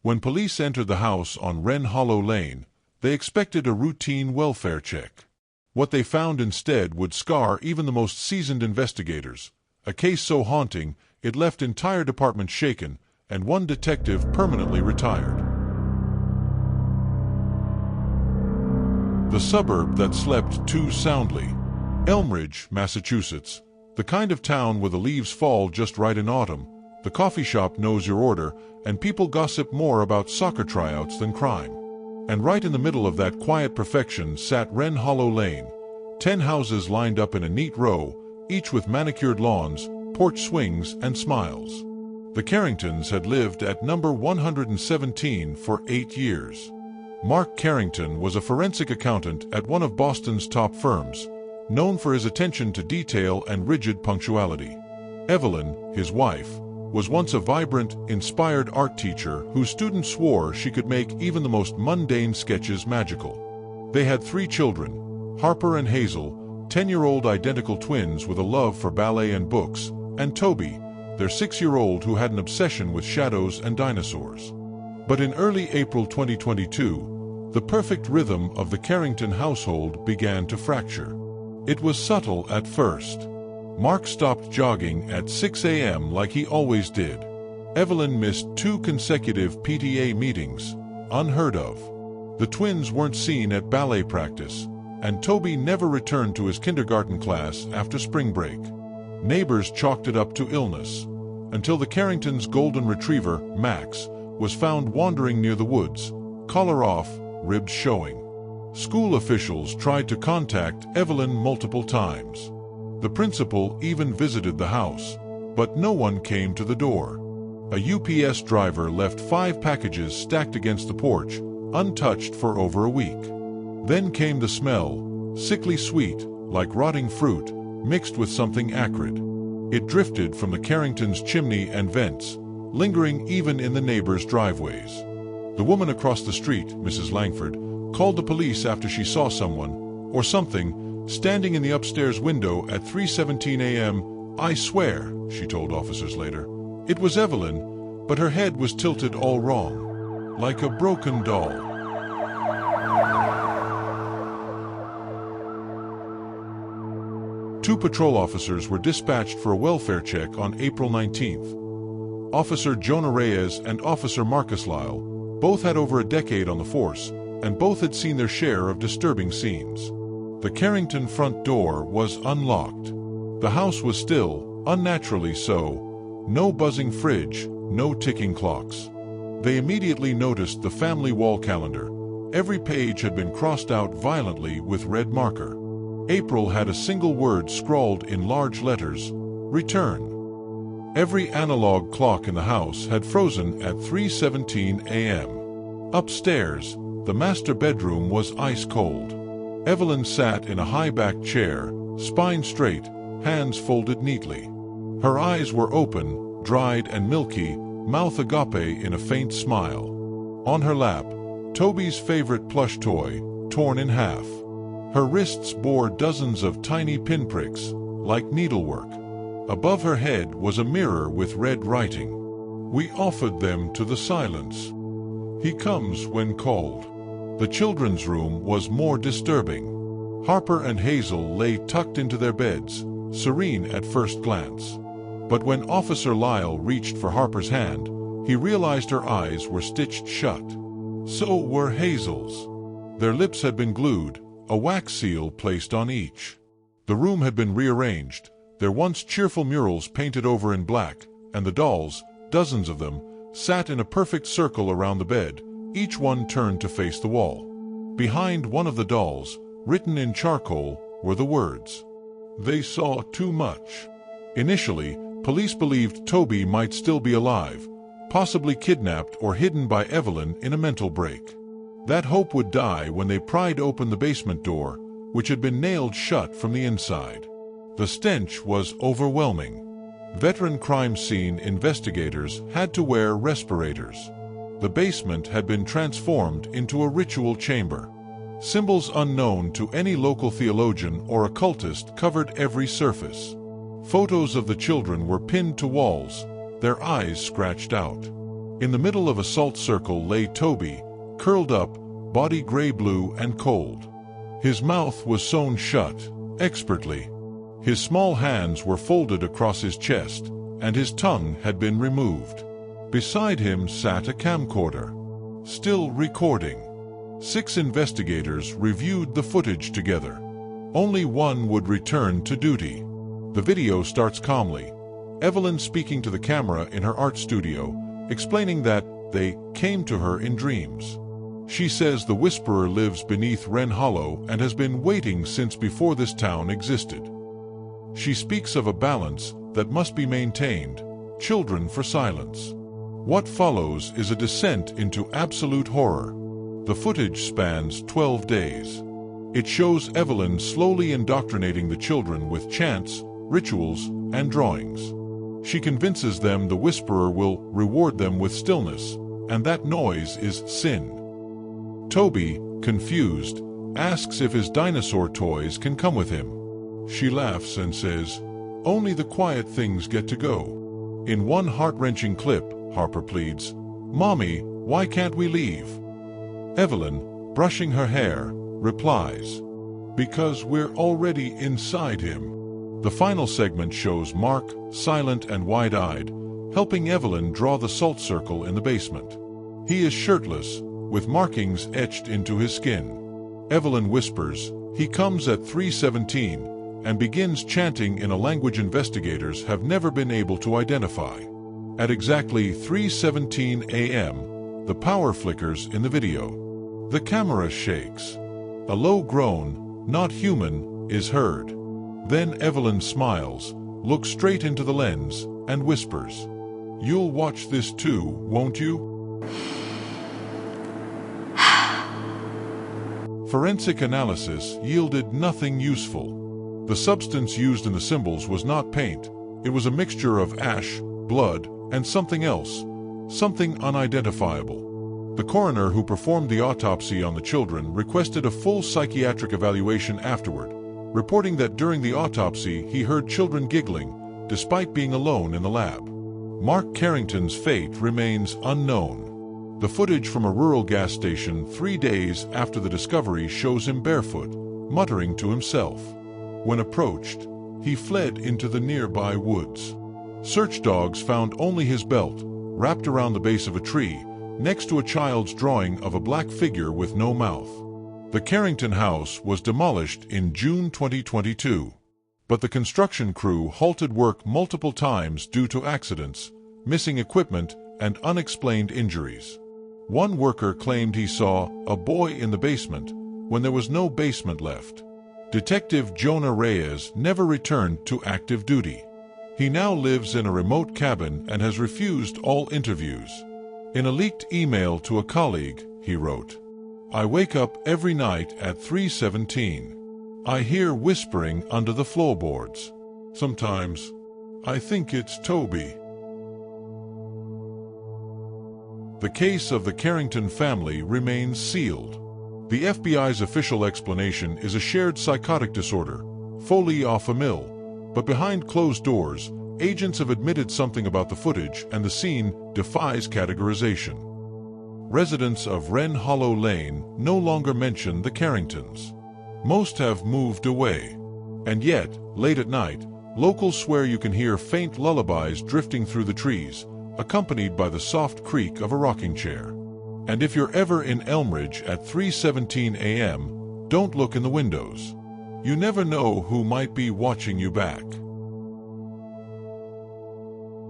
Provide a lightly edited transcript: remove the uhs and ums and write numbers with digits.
When police entered the house on Wren Hollow Lane, they expected a routine welfare check. What they found instead would scar even the most seasoned investigators. A case so haunting, it left entire departments shaken, and one detective permanently retired. The suburb that slept too soundly. Elmridge, Massachusetts. The kind of town where the leaves fall just right in autumn, the coffee shop knows your order, and people gossip more about soccer tryouts than crime. And right in the middle of that quiet perfection sat Wren Hollow Lane. 10 houses lined up in a neat row, each with manicured lawns, porch swings, and smiles. The Carringtons had lived at number 117 for 8 years. Mark Carrington was a forensic accountant at one of Boston's top firms, known for his attention to detail and rigid punctuality. Evelyn, his wife, was once a vibrant, inspired art teacher whose students swore she could make even the most mundane sketches magical. They had 3 children, Harper and Hazel, 10-year-old identical twins with a love for ballet and books, and Toby, their 6-year-old who had an obsession with shadows and dinosaurs. But in early April 2022, the perfect rhythm of the Carrington household began to fracture. It was subtle at first. Mark stopped jogging at 6 a.m. like he always did. Evelyn missed 2 consecutive PTA meetings, unheard of. The twins weren't seen at ballet practice, and Toby never returned to his kindergarten class after spring break. Neighbors chalked it up to illness, until the Carringtons' golden retriever, Max, was found wandering near the woods, collar off, ribs showing. School officials tried to contact Evelyn multiple times. The principal even visited the house, but no one came to the door. A UPS driver left 5 packages stacked against the porch, untouched for over a week. Then came the smell, sickly sweet, like rotting fruit, mixed with something acrid. It drifted from the Carringtons' chimney and vents, lingering even in the neighbors' driveways. The woman across the street, Mrs. Langford, called the police after she saw someone, or something, standing in the upstairs window at 3:17 a.m. "I swear," she told officers later, "it was Evelyn, but her head was tilted all wrong, like a broken doll." Two patrol officers were dispatched for a welfare check on April 19th. Officer Jonah Reyes and Officer Marcus Lyle both had over a decade on the force, and both had seen their share of disturbing scenes. The Carrington front door was unlocked. The house was still, unnaturally so. No buzzing fridge, no ticking clocks. They immediately noticed the family wall calendar. Every page had been crossed out violently with red marker. April had a single word scrawled in large letters: return. Every analog clock in the house had frozen at 3:17 a.m. Upstairs, the master bedroom was ice cold. Evelyn sat in a high-backed chair, spine straight, hands folded neatly. Her eyes were open, dried and milky, mouth agape in a faint smile. On her lap, Toby's favorite plush toy, torn in half. Her wrists bore dozens of tiny pinpricks, like needlework. Above her head was a mirror with red writing. "We offered them to the silence. He comes when called." The children's room was more disturbing. Harper and Hazel lay tucked into their beds, serene at first glance. But when Officer Lyle reached for Harper's hand, he realized her eyes were stitched shut. So were Hazel's. Their lips had been glued, a wax seal placed on each. The room had been rearranged, their once cheerful murals painted over in black, and the dolls, dozens of them, sat in a perfect circle around the bed, each one turned to face the wall. Behind one of the dolls, written in charcoal, were the words, "They saw too much." Initially, police believed Toby might still be alive, possibly kidnapped or hidden by Evelyn in a mental break. That hope would die when they pried open the basement door, which had been nailed shut from the inside. The stench was overwhelming. Veteran crime scene investigators had to wear respirators. The basement had been transformed into a ritual chamber. Symbols unknown to any local theologian or occultist covered every surface. Photos of the children were pinned to walls, their eyes scratched out. In the middle of a salt circle lay Toby, curled up, body gray-blue and cold. His mouth was sewn shut, expertly. His small hands were folded across his chest, and his tongue had been removed. Beside him sat a camcorder, still recording. 6 investigators reviewed the footage together. Only one would return to duty. The video starts calmly, Evelyn speaking to the camera in her art studio, explaining that they came to her in dreams. She says the Whisperer lives beneath Wren Hollow and has been waiting since before this town existed. She speaks of a balance that must be maintained, children for silence. What follows is a descent into absolute horror. The footage spans 12 days. It shows Evelyn slowly indoctrinating the children with chants, rituals, and drawings. She convinces them the Whisperer will reward them with stillness, and that noise is sin. Toby, confused, asks if his dinosaur toys can come with him. She laughs and says, "Only the quiet things get to go." In one heart-wrenching clip, Harper pleads, "Mommy, why can't we leave?" Evelyn, brushing her hair, replies, "Because we're already inside him." The final segment shows Mark, silent and wide-eyed, helping Evelyn draw the salt circle in the basement. He is shirtless, with markings etched into his skin. Evelyn whispers, "He comes at 3:17, and begins chanting in a language investigators have never been able to identify. At exactly 3:17 a.m., the power flickers in the video. The camera shakes. A low groan, not human, is heard. Then Evelyn smiles, looks straight into the lens, and whispers, "You'll watch this too, won't you?" Forensic analysis yielded nothing useful. The substance used in the symbols was not paint. It was a mixture of ash, blood, and something else, something unidentifiable. The coroner who performed the autopsy on the children requested a full psychiatric evaluation afterward, reporting that during the autopsy he heard children giggling, despite being alone in the lab. Mark Carrington's fate remains unknown. The footage from a rural gas station 3 days after the discovery shows him barefoot, muttering to himself. When approached, he fled into the nearby woods. Search dogs found only his belt, wrapped around the base of a tree, next to a child's drawing of a black figure with no mouth. The Carrington house was demolished in June 2022, but the construction crew halted work multiple times due to accidents, missing equipment, and unexplained injuries. One worker claimed he saw a boy in the basement when there was no basement left. Detective Jonah Reyes never returned to active duty. He now lives in a remote cabin and has refused all interviews. In a leaked email to a colleague, he wrote, "I wake up every night at 3:17. I hear whispering under the floorboards. Sometimes I think it's Toby." The case of the Carrington family remains sealed. The FBI's official explanation is a shared psychotic disorder, folie à famille, but behind closed doors, agents have admitted something about the footage and the scene defies categorization. Residents of Wren Hollow Lane no longer mention the Carringtons. Most have moved away. And yet, late at night, locals swear you can hear faint lullabies drifting through the trees, accompanied by the soft creak of a rocking chair. And if you're ever in Elmridge at 3:17 a.m., don't look in the windows. You never know who might be watching you back.